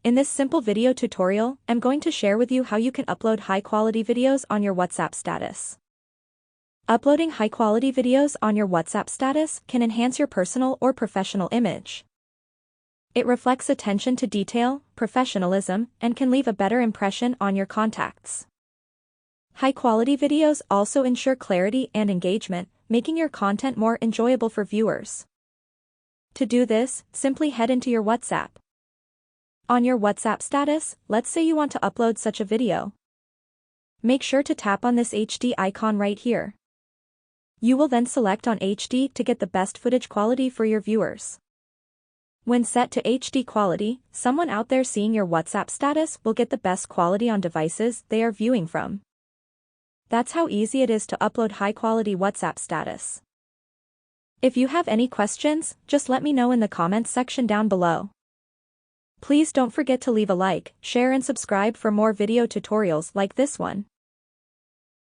In this simple video tutorial, I'm going to share with you how you can upload high-quality videos on your WhatsApp status. Uploading high-quality videos on your WhatsApp status can enhance your personal or professional image. It reflects attention to detail, professionalism, and can leave a better impression on your contacts. High-quality videos also ensure clarity and engagement, making your content more enjoyable for viewers. To do this, simply head into your WhatsApp. On your WhatsApp status, let's say you want to upload such a video. Make sure to tap on this HD icon right here. You will then select on HD to get the best footage quality for your viewers. When set to HD quality, someone out there seeing your WhatsApp status will get the best quality on devices they are viewing from. That's how easy it is to upload high-quality WhatsApp status. If you have any questions, just let me know in the comments section down below. Please don't forget to leave a like, share and subscribe for more video tutorials like this one.